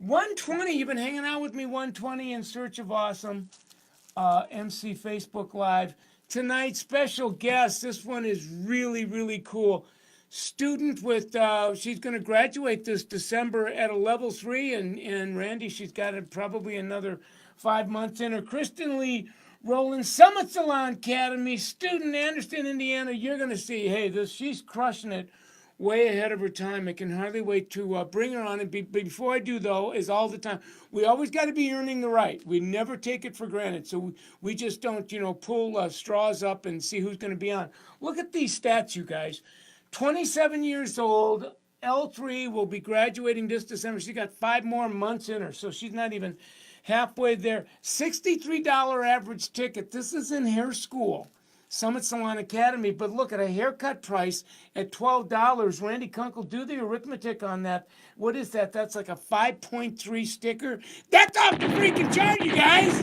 120, you've been hanging out with me, 120 in Search of Awesome, MC Facebook Live. Tonight's special guest, this one is really, really cool. Student with, she's going to graduate this December at a level 3, and Randy, she's got probably another 5 months in her. Kristen Lee Rowland, Summit Salon Academy, student, Anderson, Indiana. You're going to see, hey, she's crushing it way ahead of her time. I can hardly wait to bring her on. And before I do, though, is all the time, we always got to be earning the right. We never take it for granted. So we just don't, pull straws up and see who's going to be on. Look at these stats, you guys. 27 years old, L3, will be graduating this December. She got 5 more months in her, so she's not even halfway there. $63 average ticket. This is in hair school. Summit Salon Academy, but look at a haircut price at $12. Randy Kunkel, do the arithmetic on that. What is that? That's like a 5.3 sticker. That's off the freaking chart, you guys!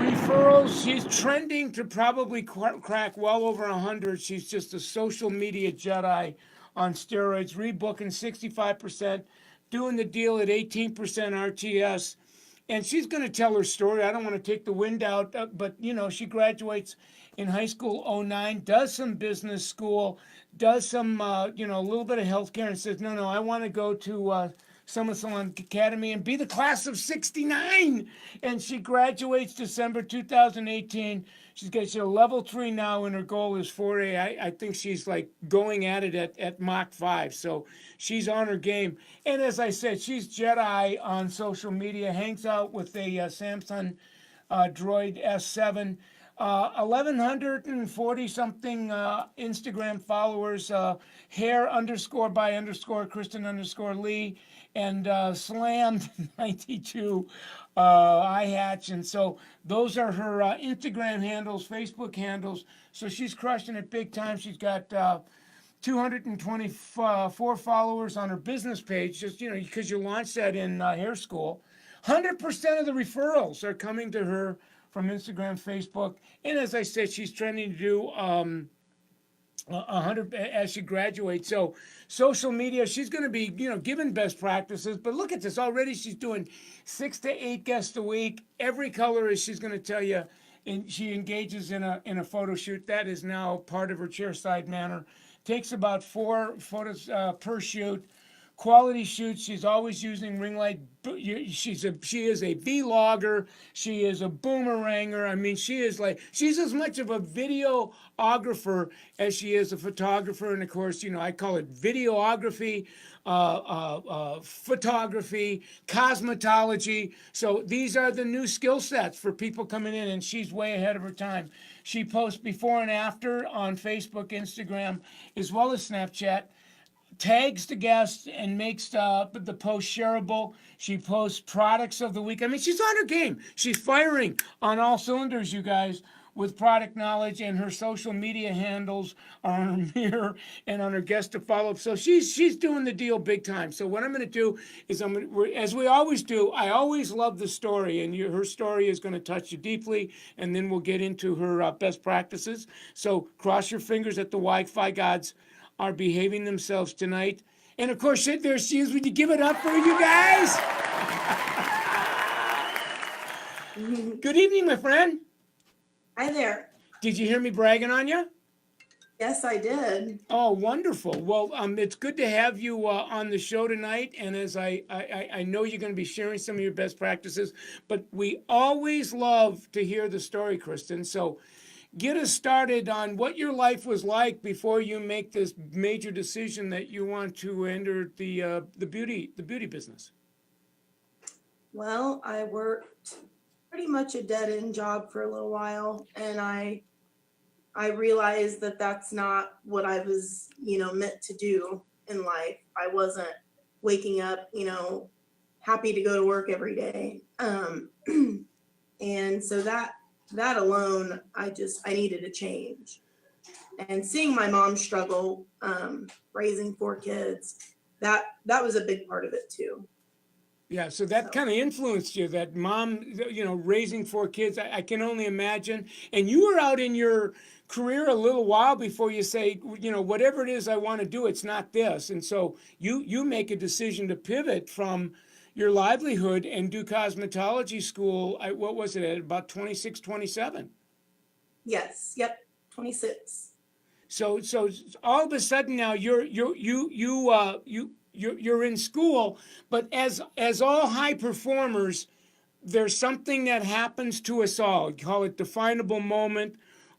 Referrals, she's trending to probably crack well over 100. She's just a social media Jedi on steroids, rebooking 65%, doing the deal at 18% RTS. And she's going to tell her story. I don't want to take the wind out, but, she graduates in high school '09, does some business school, does some, a little bit of healthcare, and says, no, I want to go to Summit Salon Academy and be the class of '69. And she graduates December 2018. She's a level 3 now, and her goal is 4A. I think she's like going at it at Mach 5. So she's on her game. And as I said, she's Jedi on social media, hangs out with a Samsung Droid S7. 1,140 something Instagram followers, hair _ Kristen _ Lee, and Slam 92 iHatch. And so those are her Instagram handles, Facebook handles. So she's crushing it big time. She's got 224 followers on her business page, just, because you launched that in hair school. 100% of the referrals are coming to her from Instagram, Facebook. And as I said, she's trending to do 100 as she graduates. So social media, she's going to be, given best practices. But look at this already. She's doing 6 to 8 guests a week. Every color, as she's going to tell you, and she engages in a photo shoot. That is now part of her chairside manner. Takes about 4 photos per shoot. Quality shoots. She's always using ring light. She is a vlogger. She is a boomeranger. I mean, she's as much of a videographer as she is a photographer. And of course, I call it videography, photography, cosmetology. So these are the new skill sets for people coming in, and she's way ahead of her time. She posts before and after on Facebook, Instagram, as well as Snapchat. Tags the guests and makes the post shareable. She posts products of the week. I mean, she's on her game. She's firing on all cylinders, you guys, with product knowledge, and her social media handles are on her mirror and on her guest to follow up. So she's doing the deal big time. So what I'm going to do is as we always do, I always love the story, and her story is going to touch you deeply, and then we'll get into her best practices. So cross your fingers that the Wi-Fi gods are behaving themselves tonight. And of course, there she is. Would you give it up for you guys? Good evening, my friend. Hi there. Did you hear me bragging on you? Yes, I did. Oh, wonderful. Well, it's good to have you on the show tonight. And as I know you're going to be sharing some of your best practices, but we always love to hear the story, Kristen. So get us started on what your life was like before you make this major decision that you want to enter the beauty business. Well, I worked pretty much a dead-end job for a little while, and I realized that that's not what I was, meant to do in life. I wasn't waking up, happy to go to work every day. And so that alone, I needed a change. And seeing my mom struggle, raising 4 kids, that was a big part of it too. Yeah, so that kind of influenced you, that mom, raising 4 kids. I can only imagine. And you were out in your career a little while before you say, whatever it is I want to do, it's not this. And so you make a decision to pivot from your livelihood and do cosmetology school. What was it, at about 26, 27? Yes. Yep. 26. So all of a sudden now you're in school, but as all high performers, there's something that happens to us all. Call it definable moment,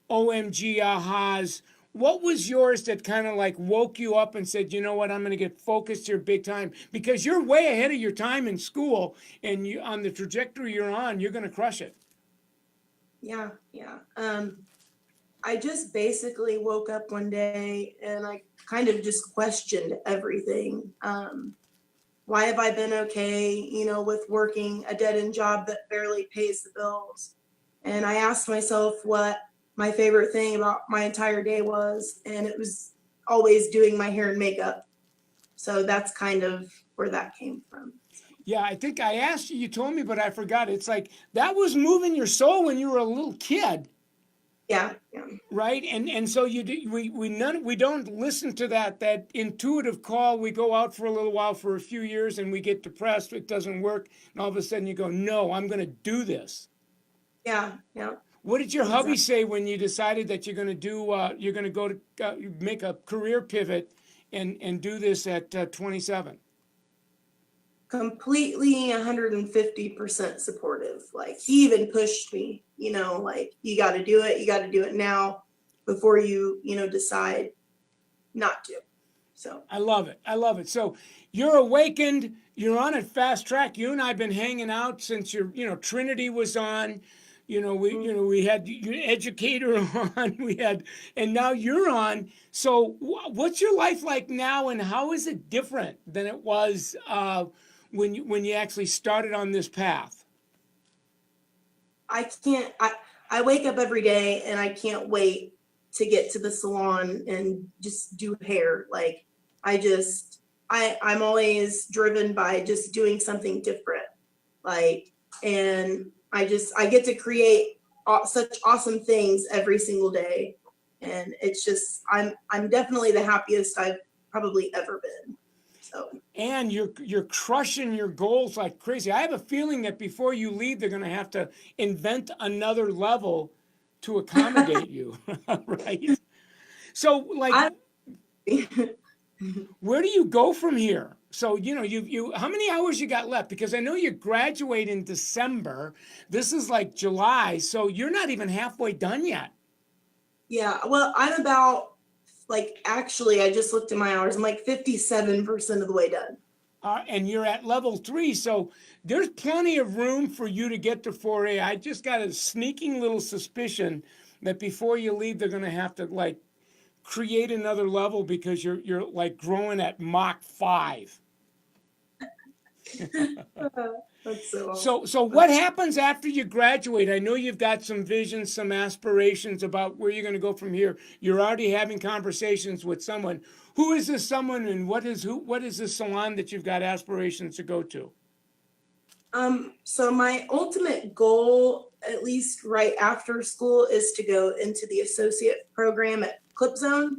OMG ahas. What was yours that kind of like woke you up and said, you know what, I'm going to get focused here big time? Because you're way ahead of your time in school, and you on the trajectory you're on, you're going to crush it. Yeah. Yeah. I just basically woke up one day and I kind of just questioned everything. Why have I been okay, with working a dead end job that barely pays the bills? And I asked myself what my favorite thing about my entire day was, and it was always doing my hair and makeup. So that's kind of where that came from. Yeah, I think I asked you, you told me, but I forgot. It's like that was moving your soul when you were a little kid. Yeah, yeah. Right, and so we don't listen to that intuitive call. We go out for a little while for a few years and we get depressed. It doesn't work, and all of a sudden you go, no, I'm going to do this. Yeah, yeah. What did your Exactly. hubby say when you decided that you're going to do? You're going to go to make a career pivot and do this at 27. Completely 150% supportive. Like he even pushed me, like you got to do it. You got to do it now before you, decide not to. So I love it. I love it. So you're awakened. You're on a fast track. You and I've been hanging out since Trinity was on. We had your educator on. And now you're on. So what's your life like now, and how is it different than it was when you actually started on this path? I can't, I wake up every day and I can't wait to get to the salon and just do hair. Like I'm always driven by just doing something different. Like, and I get to create such awesome things every single day. And it's just, I'm definitely the happiest I've probably ever been. So. And you're crushing your goals like crazy. I have a feeling that before you leave, they're going to have to invent another level to accommodate you, right? So, like, where do you go from here? So, you how many hours you got left? Because I know you graduate in December. This is like July, so you're not even halfway done yet. Yeah, well, I'm about actually, I just looked at my hours. I'm like 57% of the way done. And you're at level 3, so there's plenty of room for you to get to 4A. I just got a sneaking little suspicion that before you leave, they're going to have to like create another level because you're like growing at Mach 5. That's so awesome. So what happens after you graduate? I know you've got some visions, some aspirations about where you're going to go from here. You're already having conversations with someone. Who is this someone, and what is this salon that you've got aspirations to go to? So my ultimate goal, at least right after school, is to go into the associate program at ClipZone.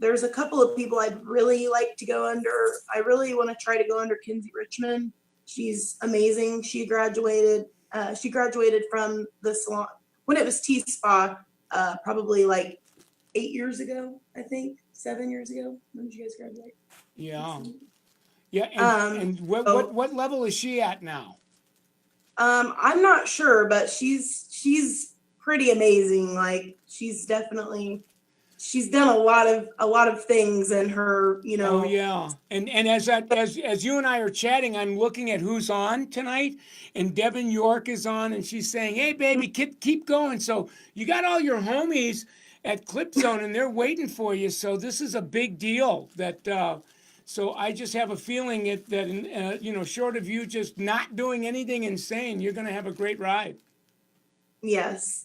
There's a couple of people I'd really like to go under. I really want to try to go under Kinsey Richmond. She's amazing. She graduated from the salon when it was T-Spa, probably like 8 years ago, I think, 7 years ago. When did you guys graduate? Yeah. Yeah, and what level is she at now? I'm not sure, but she's pretty amazing. Like she's done a lot of things in her, Oh yeah, and as you and I are chatting, I'm looking at who's on tonight, and Devin York is on, and she's saying, "Hey baby, keep going." So you got all your homies at Clip Zone, and they're waiting for you. So this is a big deal. So I just have a feeling that short of you just not doing anything insane, you're going to have a great ride. Yes,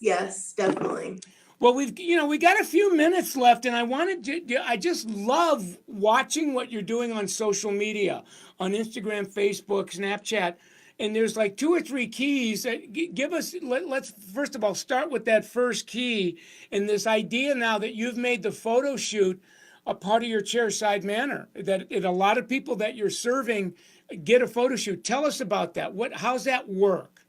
definitely. Well, we got a few minutes left, and I just love watching what you're doing on social media, on Instagram, Facebook, Snapchat, and there's like 2 or 3 keys. Give us. Let's first of all start with that first key, and this idea now that you've made the photo shoot a part of your chairside manner. That a lot of people that you're serving get a photo shoot. Tell us about that. How's that work?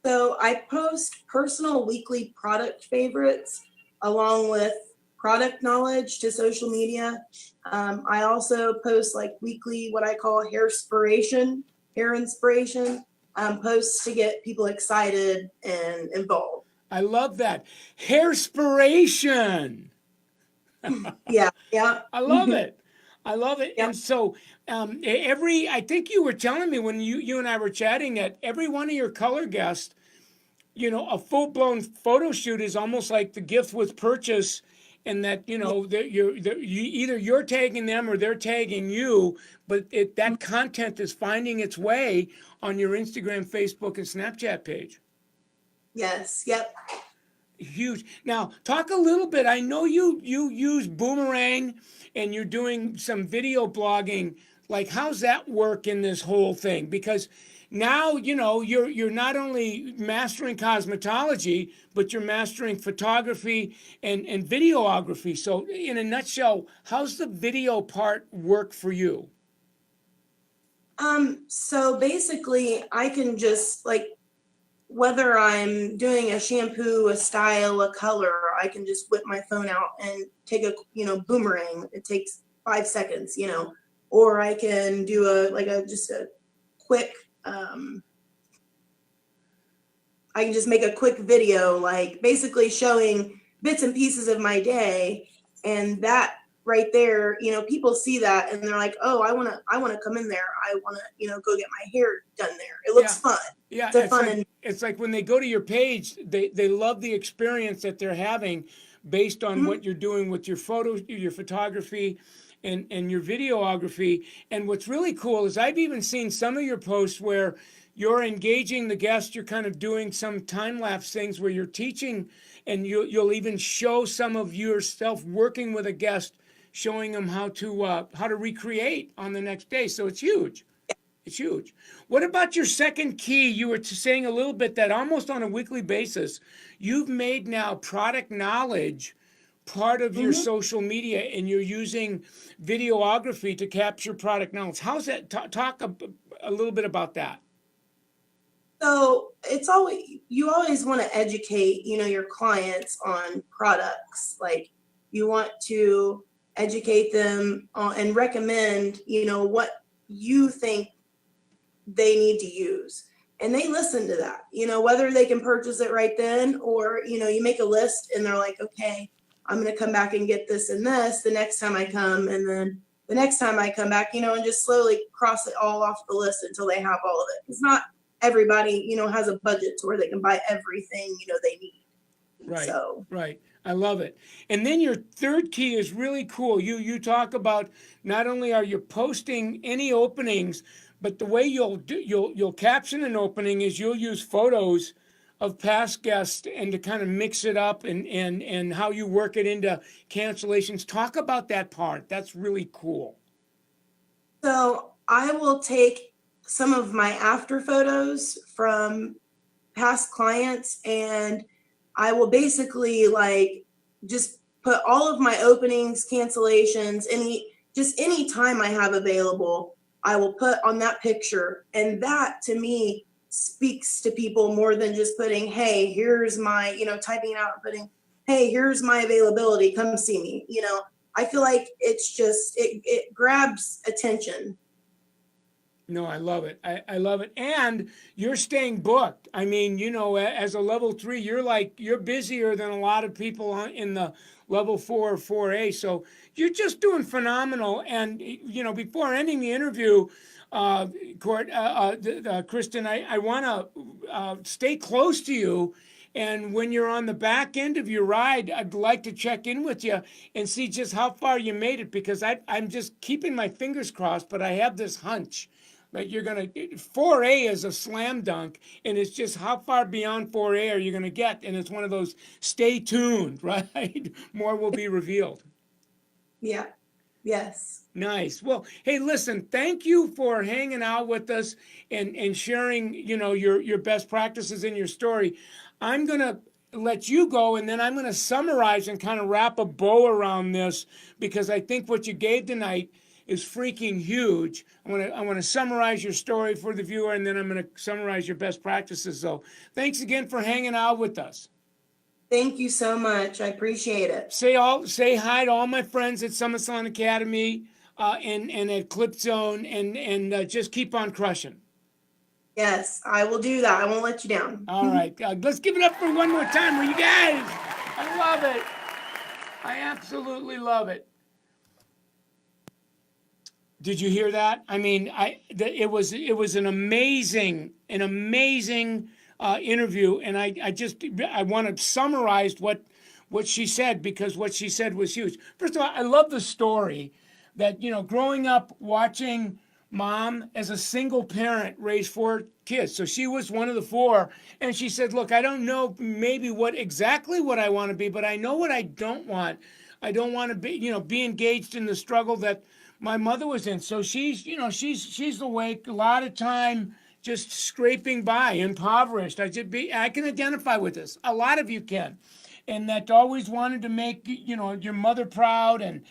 So I post personal weekly product favorites along with product knowledge to social media. I also post like weekly, what I call hair inspiration posts to get people excited and involved. I love that. Hairspiration. Yeah, yeah. I love it. I love it. Yep. And so I think you were telling me when you and I were chatting that every one of your color guests, a full blown photo shoot is almost like the gift with purchase, and that that you're tagging them or they're tagging you, but that content is finding its way on your Instagram, Facebook, and Snapchat page. Yes, yep. Huge. Now, talk a little bit. I know you use Boomerang and you're doing some video blogging. Like, how's that work in this whole thing? Because now, you're not only mastering cosmetology, but you're mastering photography and videography. So, in a nutshell, how's the video part work for you? So basically I can just like, whether I'm doing a shampoo, a style, a color, I can just whip my phone out and take a, boomerang. It takes 5 seconds, or I can do just a quick, I can just make a quick video, like basically showing bits and pieces of my day. And that right there, people see that and they're like, oh, I want to come in there. I want to, go get my hair done there. It looks fun. Yeah, It's it's like when they go to your page, they love the experience that they're having based on what you're doing with your photos, your photography, and your videography. And what's really cool is I've even seen some of your posts where you're engaging the guest. You're kind of doing some time lapse things where you're teaching, and you'll even show some of yourself working with a guest, showing them how to recreate on the next day. So it's huge. It's huge. What about your second key? You were saying a little bit that almost on a weekly basis, you've made now product knowledge part of your social media, and you're using videography to capture product knowledge. How's that? Talk a little bit about that. So you always want to educate, your clients on products. Like you want to educate them and recommend, what you think they need to use. And they listen to that, whether they can purchase it right then or, you make a list and they're like, okay, I'm going to come back and get this and this the next time I come. And then the next time I come back, and just slowly cross it all off the list until they have all of it. It's not everybody, has a budget to where they can buy everything, they need. Right. So. Right. I love it. And then your third key is really cool. You talk about not only are you posting any openings, but the way you'll caption an opening is you'll use photos of past guests and to kind of mix it up and how you work it into cancellations. Talk about that part. That's really cool. So I will take some of my after photos from past clients and I will basically just put all of my openings, cancellations, any time I have available, I will put on that picture. And that to me speaks to people more than just putting, hey, here's my, typing it out and putting, hey, here's my availability, come see me. I feel like it's just, it grabs attention. No, I love it. I love it. And you're staying booked. I mean, as a level 3, you're busier than a lot of people in the level 4 or 4A. So you're just doing phenomenal. And, before ending the interview, Kristen, I want to stay close to you. And when you're on the back end of your ride, I'd like to check in with you and see just how far you made it, because I'm just keeping my fingers crossed, but I have this hunch that you're going to, 4A is a slam dunk, and it's just how far beyond 4A are you going to get? And it's one of those stay tuned, right? More will be revealed. Yeah. Yes. Nice. Well, hey, listen, thank you for hanging out with us and sharing, your best practices in your story. I'm going to let you go, and then I'm going to summarize and kind of wrap a bow around this, because I think what you gave tonight is freaking huge. I want to summarize your story for the viewer, and then I'm going to summarize your best practices. So thanks again for hanging out with us. Thank you so much. I appreciate it. Say hi to all my friends at Summit Salon Academy and at Clip Zone, and just keep on crushing. Yes, I will do that. I won't let you down. All right, let's give it up for one more time, will you guys? I love it. I absolutely love it. Did you hear that? I mean, it was an amazing interview, and I want to summarize what she said, because what she said was huge. First of all, I love the story that, growing up watching mom as a single parent raise 4 kids. So she was one of the 4, and she said, look, I don't know maybe exactly what I want to be, but I know what I don't want. I don't want to be engaged in the struggle that my mother was in. So she's awake a lot of time, just scraping by, impoverished. I can identify with this. A lot of you can. And that always wanted to make your mother proud, and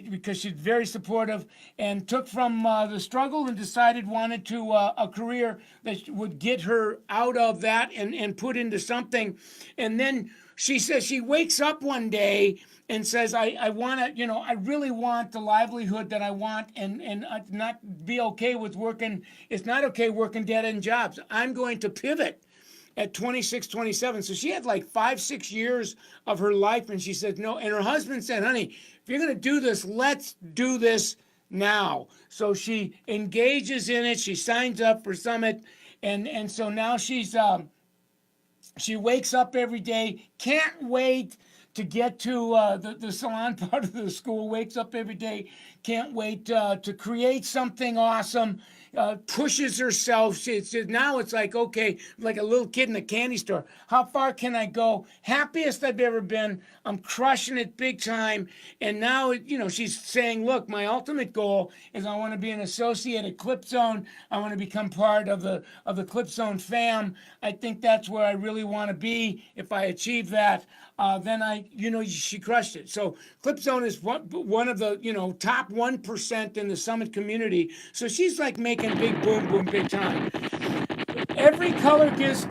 because she's very supportive, and took from the struggle and wanted to a career that would get her out of that and put into something. And then she says she wakes up one day and says, I want to, I really want the livelihood that I want, and not be okay with working. It's not okay working dead-end jobs. I'm going to pivot at 26, 27. So she had like 5-6 years of her life, and she said no. And her husband said, honey, if you're going to do this, let's do this now. So she engages in it. She signs up for Summit. And so now she wakes up every day, can't wait to get to the salon part of the school, wakes up every day, can't wait to create something awesome, pushes herself. Now it's like, okay, like a little kid in a candy store. How far can I go? Happiest I've ever been. I'm crushing it big time. And now, she's saying, look, my ultimate goal is I want to be an associate at Clip Zone. I want to become part of the Clip Zone fam. I think that's where I really want to be. If I achieve that, then she crushed it. So Clip Zone is one of the, top 1% in the Summit community. So she's like making big boom big time. Every color gets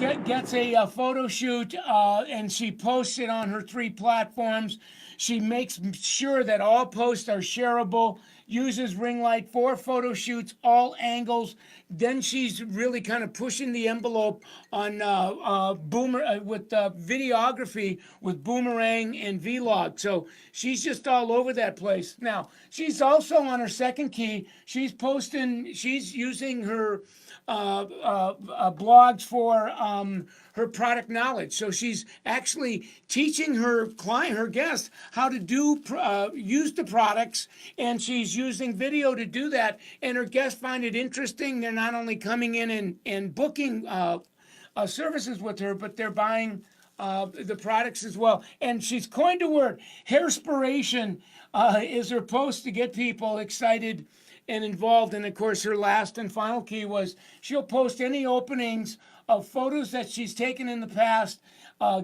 a photo shoot, and she posts it on her 3 platforms. She makes sure that all posts are shareable, uses ring light for photo shoots, all angles. Then she's really kind of pushing the envelope on videography with Boomerang and Vlog. So she's just all over that place. Now, she's also on her second key. She's using her blogs for her product knowledge. So she's actually teaching her guests how to use the products, and she's using video to do that. And her guests find it interesting. They're not only coming in and booking services with her, but they're buying the products as well. And she's coined a word, hairspiration, is her post to get people excited and involved. And of course, her last and final key was she'll post any openings of photos that she's taken in the past,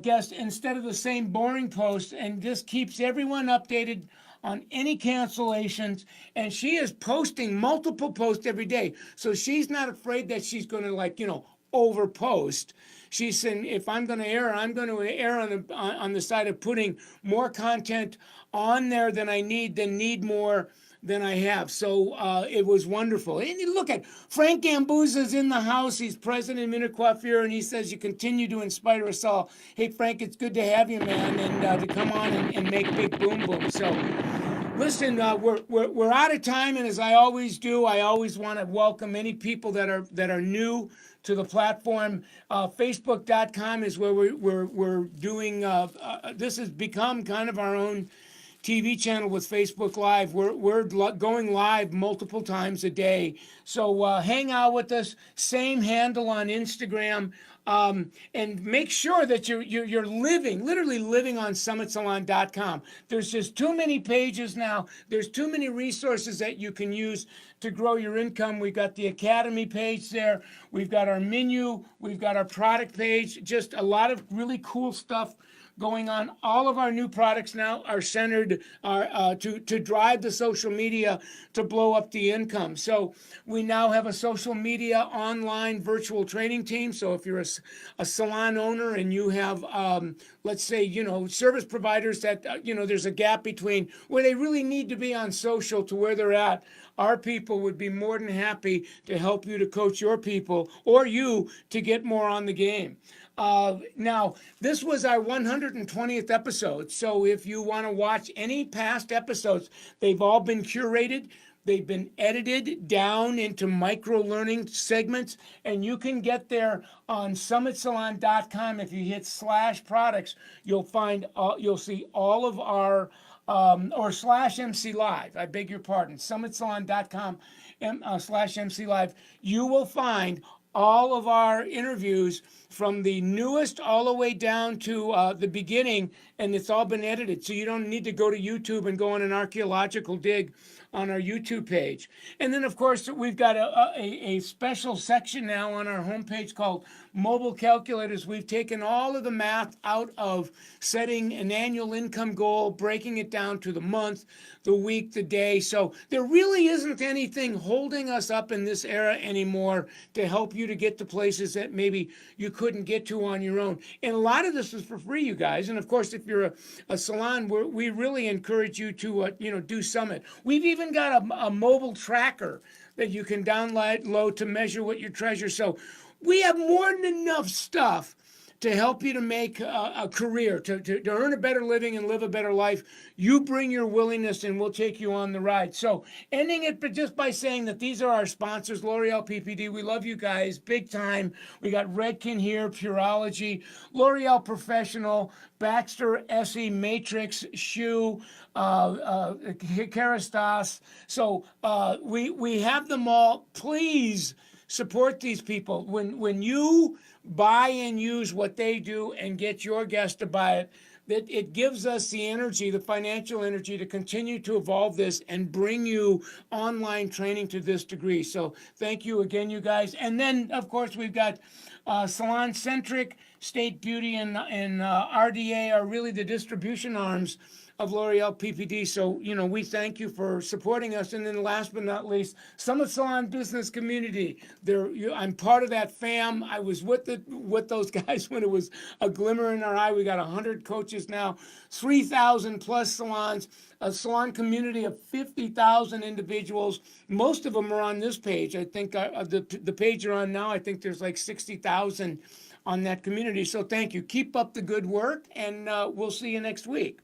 guest, instead of the same boring post, and just keeps everyone updated on any cancellations. And she is posting multiple posts every day. So she's not afraid that she's going to overpost. She's saying, if I'm going to err, I'm going to err on the side of putting more content on there than I need more than I have. So it was wonderful. And you look at Frank Gambuza's in the house. He's president of Minute Coiffure, and he says, you continue to inspire us all. Hey, Frank, it's good to have you, man, and to come on and make big boom boom. So listen, we're out of time, and as I always do, I always want to welcome any people that are new to the platform. Facebook.com is where we're doing. This has become kind of our own TV channel with Facebook Live. We're going live multiple times a day. So hang out with us. Same handle on Instagram. And make sure that you're literally living on summitsalon.com. There's just too many pages now. There's too many resources that you can use to grow your income. We've got the Academy page there. We've got our menu. We've got our product page. Just a lot of really cool stuff going on. All of our new products now are centered to drive the social media to blow up the income. So we now have a social media online virtual training team. So if you're a salon owner and you have, let's say, service providers that, there's a gap between where they really need to be on social to where they're at, our people would be more than happy to help you to coach your people or you to get more on the game. Now, this was our 120th episode, so if you want to watch any past episodes, they've all been curated. They've been edited down into micro learning segments, and you can get there on summitsalon.com. If you hit /products, you'll see all of our or /MC Live. I beg your pardon. Summitsalon.com /MC Live. You will find all of our interviews from the newest all the way down to the beginning, and it's all been edited. So you don't need to go to YouTube and go on an archaeological dig on our YouTube page. And then, of course, we've got a special section now on our homepage called Mobile Calculators. We've taken all of the math out of setting an annual income goal, breaking it down to the month, the week, the day. So there really isn't anything holding us up in this era anymore to help you to get to places that maybe you couldn't get to on your own. And a lot of this is for free, you guys. And of course, if you're a salon, we really encourage you to do Summit. We've even got a mobile tracker that you can download to measure what you treasure. So we have more than enough stuff to help you to make a career, to earn a better living and live a better life. You bring your willingness and we'll take you on the ride. So ending it but just by saying that these are our sponsors, L'Oreal PPD. We love you guys big time. We got Redken here, Purology, L'Oreal Professional, Baxter, SE, Matrix, Shoe, Kerastase. So we have them all. Please support these people. When you buy and use what they do and get your guests to buy it, that it gives us the energy, the financial energy to continue to evolve this and bring you online training to this degree. So thank you again, you guys. And then, of course, we've got Salon Centric, State Beauty, and RDA are really the distribution arms of L'Oreal PPD. So, we thank you for supporting us. And then last but not least, Summit Salon Business Community. I'm part of that fam. I was with those guys when it was a glimmer in our eye. We got 100 coaches now, 3,000 plus salons, a salon community of 50,000 individuals. Most of them are on this page. I think the page you're on now, I think there's like 60,000 on that community. So thank you. Keep up the good work, and we'll see you next week.